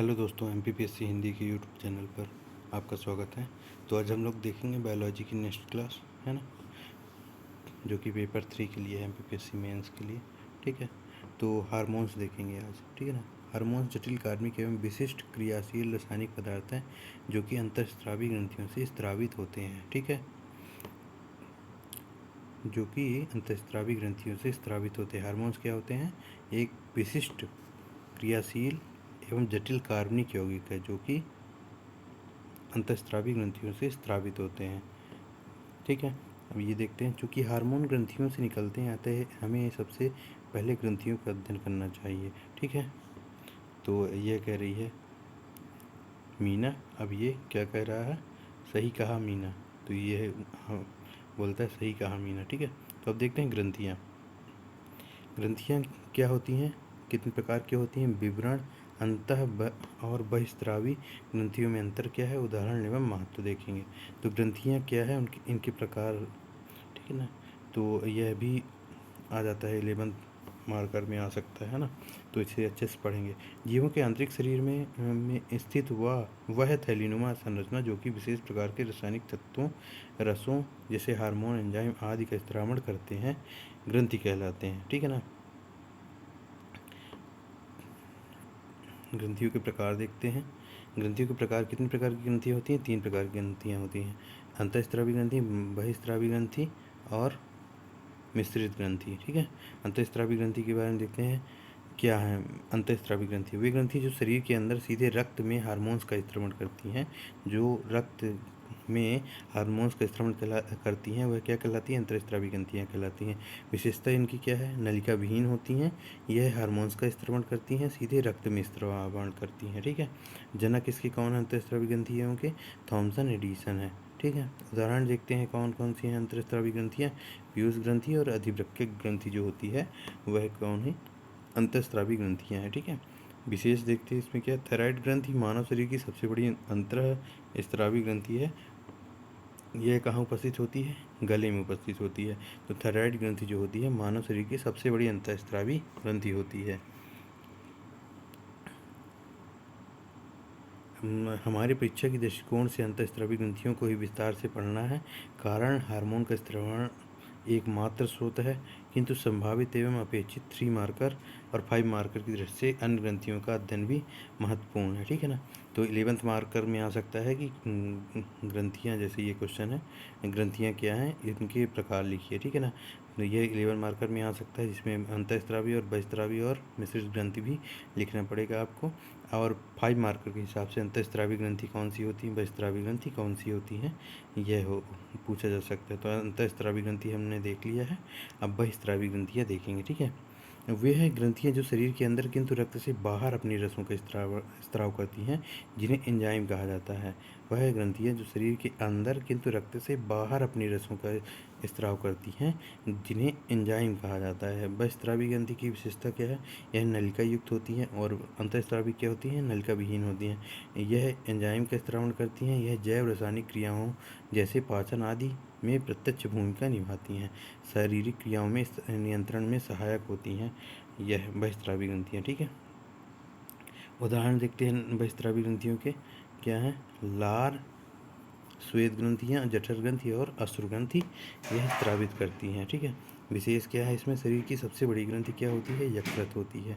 Hello दोस्तों, MPPSC Hindi के YouTube channel पर आपका स्वागत है। तो आज हम लोग देखेंगे बायोलॉजी की नेक्स्ट क्लास, है ना, जो कि पेपर 3 के लिए है, एमपीपीएससी मेंस के लिए। ठीक है, तो हार्मोन्स देखेंगे आज। ठीक है ना। हार्मोन्स जटिल कार्बनिक एवं विशिष्ट क्रियाशील रासायनिक पदार्थ हैं जो कि अंतःस्रावी ग्रंथियों से स्रावित होते हैं। ठीक है, जो कि अंतःस्रावी ग्रंथियों से स्रावित होते हैं। हार्मोन्स क्या होते हैं? एक विशिष्ट क्रियाशील एवं जटिल कार्बनिक यौगिक है जो कि अंतःस्रावी ग्रंथियों से स्रावित होते हैं। ठीक है, अब ये देखते हैं। चूँकि हार्मोन ग्रंथियों से निकलते हैं आते हैं, हमें सबसे पहले ग्रंथियों का अध्ययन करना चाहिए। ठीक है, तो यह कह रही है मीना। अब ये क्या कह रहा है? सही कहा मीना। तो ये हाँ बोलता है सही कहा मीना। ठीक है, तो अब देखते हैं ग्रंथियाँ। ग्रंथियाँ क्या होती हैं, कितने प्रकार की होती हैं? विवरण, और बहिस्रावी ग्रंथियों में अंतर क्या है, उदाहरण एवं महत्व देखेंगे। तो ग्रंथियाँ क्या है, उनके इनके प्रकार। ठीक है ना, तो यह भी आ जाता है 11th मार्कर में आ सकता है ना, तो इसे अच्छे से पढ़ेंगे। जीवों के आंतरिक शरीर में स्थित वह थैलीनुमा संरचना जो कि विशेष प्रकार के रासायनिक तत्वों, रसों जैसे हार्मोन, एंजाइम आदि का स्त्रावण करते हैं, ग्रंथि कहलाते हैं। ठीक है ना। ग्रंथियों के प्रकार देखते हैं। ग्रंथियों के प्रकार, कितने प्रकार की ग्रंथियाँ होती हैं? 3 प्रकार की ग्रंथियाँ होती हैं। अंतःस्रावी ग्रंथि, बहिस्रावी ग्रंथि और मिश्रित ग्रंथि। ठीक है, अंतःस्रावी ग्रंथि के बारे में देखते हैं। क्या है अंतःस्रावी ग्रंथि? वे ग्रंथि जो शरीर के अंदर सीधे रक्त में हार्मोन्स का स्त्रवण करती हैं। जो रक्त में हार्मोन्स का स्त्रवण करती हैं, वह क्या कहलाती हैं? अंतःस्रावी ग्रंथियाँ कहलाती हैं। विशेषता इनकी क्या है? नलिका विहीन होती हैं। यह हार्मोन्स का स्त्रवण करती हैं, सीधे रक्त में स्त्रवण करती हैं। ठीक है, जनक इसके कौन है अंतःस्रावी ग्रंथियों के? थॉमसन एडिसन है। ठीक है, उदाहरण देखते हैं कौन कौन सी हैं अंतःस्रावी ग्रंथियाँ। पीयूष ग्रंथि और अधिवृक्क ग्रंथि जो होती है वह कौन है? अंतःस्रावी ग्रंथियाँ हैं। ठीक है, विशेष देखते हैं इसमें क्या। थायराइड ग्रंथि मानव शरीर की सबसे बड़ी अंतःस्रावी ग्रंथि है। यह कहाँ उपस्थित होती है? गले में उपस्थित होती है। तो थायराइड ग्रंथि जो होती है मानव शरीर की सबसे बड़ी अंतःस्रावी ग्रंथि होती है। हमारे परीक्षा के दृष्टिकोण से अंतःस्रावी ग्रंथियों को ही विस्तार से पढ़ना है। कारण हार्मोन का स्त्रवण एकमात्र स्रोत है, किंतु संभावित एवं अपेक्षित 3 मार्कर और 5 मार्कर की दृष्टि से अन्य ग्रंथियों का अध्ययन भी महत्वपूर्ण है। ठीक है ना, तो 11th मार्कर में आ सकता है कि ग्रंथियाँ, जैसे ये क्वेश्चन है, ग्रंथियाँ क्या हैं, इनके प्रकार लिखिए। ठीक है ना, तो ये 11 मार्कर में आ सकता है, जिसमें अंतःस्रावी और बहिस्रावी और मिश्रित ग्रंथि भी लिखना पड़ेगा आपको। और 5 मार्कर के हिसाब से अंतःस्रावी ग्रंथि कौन सी होती है, बहिस्रावी ग्रंथि कौन सी होती है, यह पूछा जा सकता है। तो अंतःस्रावी ग्रंथि हमने देख लिया है, अब बहिस्रावी ग्रंथियाँ देखेंगे। ठीक है, वे हैं ग्रंथियाँ जो शरीर के अंदर किंतु रक्त से बाहर अपनी रसों का स्त्राव करती हैं, जिन्हें एंजाइम कहा जाता है। वह ग्रंथियाँ जो शरीर के अंदर किंतु रक्त से बाहर अपनी रसों का स्त्राव करती हैं, जिन्हें एंजाइम कहा जाता है। बहिस्रावी ग्रंथि की विशेषता क्या है? यह नलिका युक्त होती हैं, और अंतःस्रावी क्या होती हैं? नलिका विहीन होती हैं। यह एंजाइम का स्त्रावण करती हैं। यह जैव रासायनिक क्रियाओं जैसे पाचन आदि में प्रत्यक्ष भूमिका निभाती हैं। शारीरिक क्रियाओं में नियंत्रण में सहायक होती हैं यह बहिस्रावी ग्रंथियाँ। ठीक है, उदाहरण देखते हैं बहिस्रावी ग्रंथियों के। क्या हैं? लार, श्वेत ग्रंथियाँ, जठर ग्रंथि और अश्रु ग्रंथि यह स्रावित करती हैं। ठीक है, विशेष क्या है इसमें? शरीर की सबसे बड़ी ग्रंथि क्या होती है? यकृत होती है।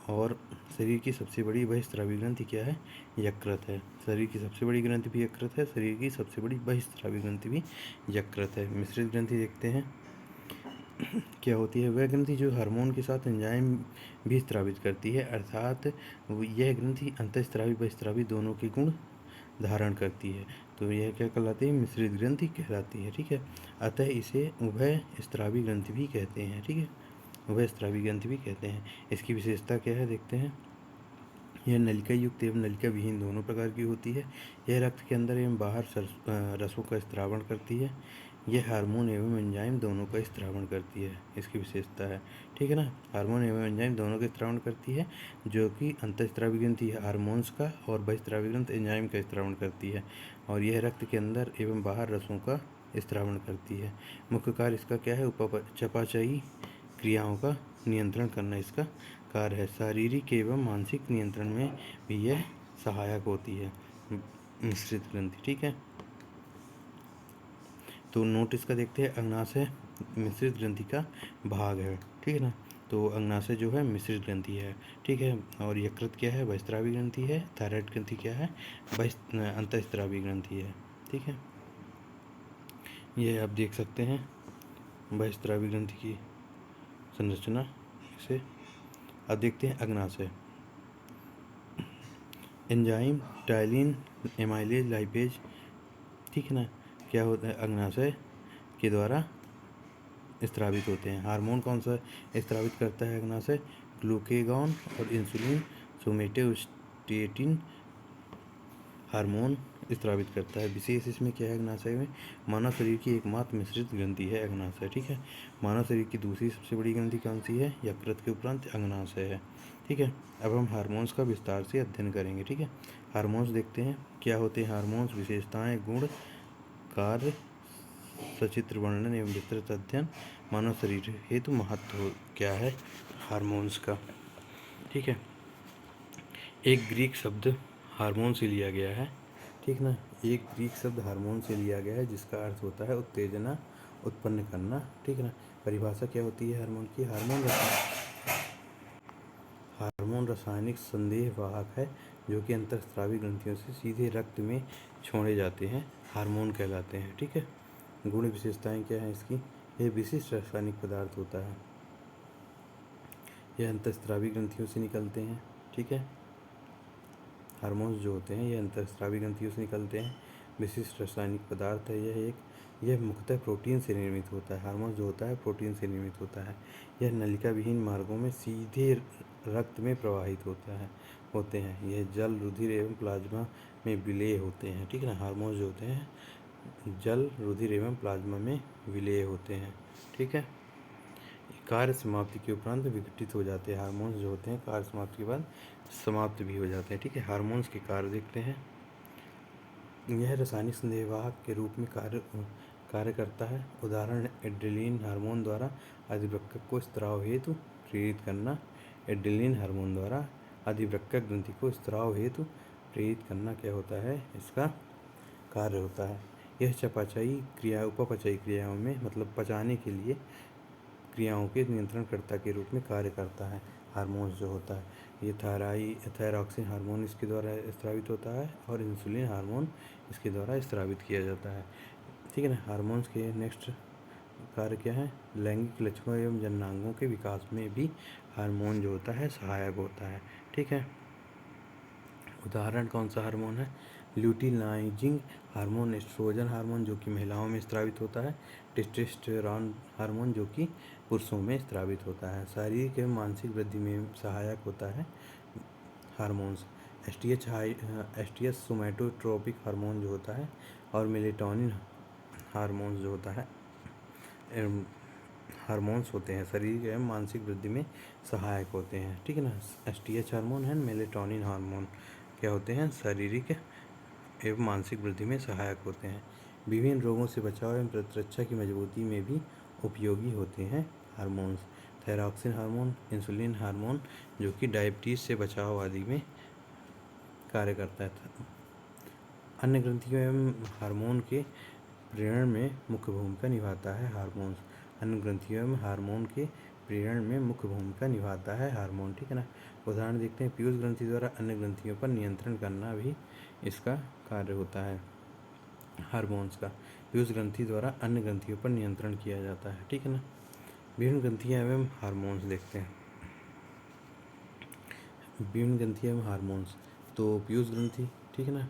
और शरीर की सबसे बड़ी बहिस्रावी ग्रंथि क्या है? यकृत है। शरीर की सबसे बड़ी ग्रंथि भी यकृत है, शरीर की सबसे बड़ी बहिस्रावी ग्रंथि भी यकृत है। मिश्रित ग्रंथि देखते हैं क्या होती है। वह ग्रंथि जो हार्मोन के साथ एंजाइम भी स्रावित करती है, अर्थात यह ग्रंथि अंतःस्रावी बहिस्रावी दोनों के गुण धारण करती है। तो यह क्या कहलाती है? मिश्रित ग्रंथि कहलाती है। ठीक है, अतः इसे उभय स्रावी ग्रंथि भी कहते हैं। ठीक है, उभय स्रावी ग्रंथि भी कहते हैं। इसकी विशेषता क्या है देखते हैं। यह नलिका युक्त एवं नलिका विहीन दोनों प्रकार की होती है। यह रक्त के अंदर एवं बाहर रसों का स्त्रावण करती है। यह हार्मोन एवं एंजाइम दोनों का स्त्रावण करती है, इसकी विशेषता है। ठीक है ना, हार्मोन एवं एंजाइम दोनों का स्त्रावण करती है, जो कि अंतःस्रावी ग्रंथि हार्मोन्स का और बहिस्रावी ग्रंथि एंजाइम का स्त्रावण करती है। और यह रक्त के अंदर एवं बाहर रसों का स्त्रावण करती है। मुख्य कार्य इसका क्या है? चयापचयी क्रियाओं का नियंत्रण करना इसका कार्य है। शारीरिक एवं मानसिक नियंत्रण में भी यह सहायक होती है मिश्रित ग्रंथि। ठीक है, तो नोट इसका देखते हैं। अग्नाशय मिश्रित ग्रंथि का भाग है। ठीक है ना, तो अग्नाशय जो है मिश्रित ग्रंथि है। ठीक है, और यकृत क्या है? बहिस्रावी ग्रंथि है। थायराइड ग्रंथि क्या है? अंतःस्रावी ग्रंथि है। ठीक है, ये आप देख सकते हैं बहिस्रावी ग्रंथि की संरचना से। अब देखते हैं अग्नाशय। एंजाइम टाइलिन एमाइलेज लाइपेज, ठीक है ना, क्या होता है? अग्नाशय के द्वारा स्रावित होते हैं। हार्मोन कौन सा स्रावित करता है अग्नाशय? ग्लूकेगॉन और इंसुलिन सोमेटोस्टेटिन हार्मोन स्रावित करता है। विशेष इसमें क्या है अग्नाशय में? मानव शरीर की एकमात्र मिश्रित ग्रंथि है अग्नाशय। ठीक है, मानव शरीर की दूसरी सबसे बड़ी ग्रंथि कौन सी है? यकृत के उपरांत अग्नाशय है। ठीक है, अब हम हार्मोन्स का विस्तार से अध्ययन करेंगे। ठीक है, हार्मोन्स देखते हैं क्या होते हैं हार्मोन्स। विशेषताएं, गुण, कार्य, सचित्र वर्णन एवं विस्तृत अध्ययन। मानव शरीर हेतु महत्व क्या है हार्मोन्स का? ठीक है, एक ग्रीक शब्द हार्मोन से लिया गया है। ठीक ना, एक ग्रीक शब्द हार्मोन से लिया गया है जिसका अर्थ होता है उत्तेजना उत्पन्न करना। ठीक है ना, परिभाषा क्या होती है हार्मोन की? हार्मोन रासायनिक संदेहवाहक है जो कि अंतःस्रावी ग्रंथियों से सीधे रक्त में छोड़े जाते हैं, हार्मोन कहलाते हैं। ठीक है, गुण विशेषताएं क्या है इसकी? यह विशिष्ट रासायनिक पदार्थ होता है, यह अंतःस्रावी ग्रंथियों से निकलते हैं। ठीक है, हार्मोन्स जो होते हैं ये अंतःस्रावी ग्रंथियों से निकलते हैं, विशिष्ट रासायनिक पदार्थ है। यह मुख्यतः प्रोटीन से निर्मित होता है। हार्मोन्स जो होता है प्रोटीन से निर्मित होता है। यह नलिका विहीन मार्गों में सीधे रक्त में प्रवाहित होते हैं। यह जल, रुधिर एवं प्लाज्मा में विलेय होते हैं। ठीक है ना, हार्मोन्स जो होते हैं जल, रुधिर एवं प्लाज्मा में विलेय होते हैं। ठीक है, कार्य समाप्ति के उपरांत विघटित हो जाते हैं। हार्मोन्स जो होते हैं कार्य समाप्ति के बाद समाप्त भी हो जाते हैं। ठीक है, हार्मोन्स के कार्य देखते हैं। यह रासायनिक संदेहवाहक के रूप में कार्य करता है। उदाहरण, एड्रेलिन हार्मोन द्वारा अधिवृक्क को स्त्राव हेतु प्रेरित करना। एड्रेलिन हार्मोन द्वारा अधिवृक्क ग्रंथि को स्त्राव हेतु प्रेरित करना क्या होता है? इसका कार्य होता है। यह उपपचयी क्रियाओं में मतलब पचाने के लिए क्रियाओं के नियंत्रणकर्ता के रूप में कार्य करता है। हार्मोन्स जो होता है ये थायरॉक्सिन हार्मोन इसके द्वारा स्रावित होता है और इंसुलिन हार्मोन इसके द्वारा स्रावित किया जाता है। ठीक है ना, हार्मोन्स के नेक्स्ट कार्य क्या है? लैंगिक लक्षणों एवं जननांगों के विकास में भी हार्मोन जो होता है सहायक होता है। ठीक है, उदाहरण कौन सा हार्मोन है? ल्यूटिनाइजिंग हार्मोन एस्ट्रोजन हार्मोन जो कि महिलाओं में स्रावित होता है। टेस्टोस्टेरोन हार्मोन जो कि पुरुषों में स्रावित होता है। शारीरिक एवं मानसिक वृद्धि में सहायक होता है हार्मोन्स। एसटीएच सोमैटोट्रोपिक हार्मोन जो होता है और मेलेटोनिन हार्मोन्स जो होता है हार्मोन्स होते हैं शारीरिक एवं मानसिक वृद्धि में सहायक होते हैं। ठीक है ना, एसटीएच हार्मोन है, मेलेटोनिन हार्मोन क्या होते हैं? शारीरिक एवं मानसिक वृद्धि में सहायक होते हैं। विभिन्न रोगों से बचाव एवं प्रतिरक्षा की मजबूती में भी उपयोगी होते हैं hormones. Thyroxine hormone, insulin hormone जो कि डायबिटीज़ से बचाव आदि में कार्य करता है। अन्य ग्रंथियों एवं हार्मोन के प्रेरण में मुख्य भूमिका निभाता है हार्मोन्स। अन्य ग्रंथियों एवं हार्मोन के प्रेरण में मुख्य भूमिका निभाता है हार्मोन। ठीक है ना, उदाहरण देखते हैं। पीयूष ग्रंथि द्वारा अन्य ग्रंथियों पर नियंत्रण करना भी इसका कार्य होता है हार्मोन्स का। पीयूष ग्रंथि द्वारा अन्य ग्रंथियों पर नियंत्रण किया जाता है। ठीक है ना, विभिन्न ग्रंथियाँ एवं हार्मोन्स देखते हैं। विभिन्न ग्रंथियाँ एवं हार्मोन्स, तो पीयूष ग्रंथि, ठीक है ना,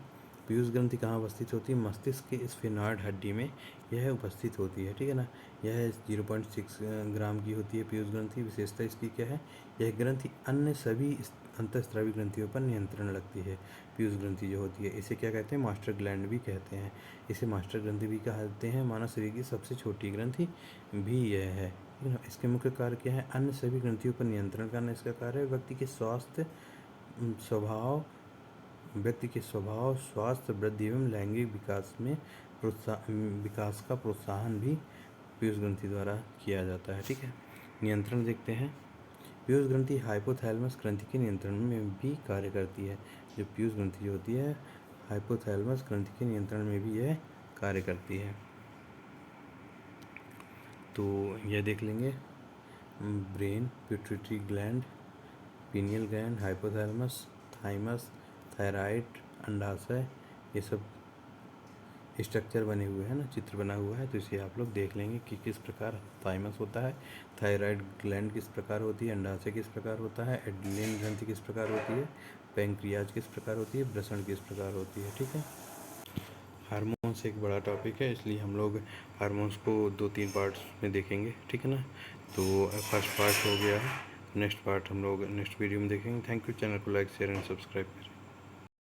पीयूष ग्रंथि कहाँ अवस्थित होती है? मस्तिष्क के स्फेनॉइड हड्डी में यह उपस्थित होती है। ठीक है ना, यह 0.6 ग्राम की होती है पीयूष ग्रंथि। विशेषता इसकी क्या है? यह ग्रंथि अन्य सभी अंतःस्रावी ग्रंथियों पर नियंत्रण रखती है। पीयूष ग्रंथि जो होती है इसे क्या कहते हैं? मास्टर ग्लैंड भी कहते हैं। इसे मास्टर ग्रंथि भी कहते हैं। मानव शरीर की सबसे छोटी ग्रंथि भी यह है। ठीक है ना, इसके मुख्य कार्य क्या है? अन्य सभी ग्रंथियों पर नियंत्रण करना इसका कार्य है। व्यक्ति के स्वभाव, स्वास्थ्य, वृद्धि एवं लैंगिक विकास का प्रोत्साहन भी पीयूष ग्रंथि द्वारा किया जाता है। ठीक है, नियंत्रण देखते हैं। पीयूष ग्रंथि हाइपोथैलेमस ग्रंथि के नियंत्रण में भी कार्य करती है। जो पीयूष ग्रंथि जो होती है हाइपोथैलेमस ग्रंथि के नियंत्रण में भी यह कार्य करती है। तो यह देख लेंगे, brain, pituitary gland, pineal gland, hypothalamus, thymus, thyroid, अंडाशय, ये सब स्ट्रक्चर बने हुए हैं ना, चित्र बना हुआ है। तो इसे आप लोग देख लेंगे कि किस प्रकार थाइमस होता है, थायराइड ग्लैंड किस प्रकार होती है, अंडाशय किस प्रकार होता है, एड्रिनल ग्रंथि किस प्रकार होती है, पैंक्रियाज किस प्रकार होती है, वृषण किस प्रकार होती है। ठीक है, हार्मोन्स एक बड़ा टॉपिक है, इसलिए हम लोग हार्मोन्स को 2-3 पार्ट्स में देखेंगे। ठीक है ना, तो फर्स्ट पार्ट हो गया है, नेक्स्ट पार्ट हम लोग नेक्स्ट वीडियो में देखेंगे। Thank you. चैनल को लाइक शेयर एंड सब्सक्राइब करें।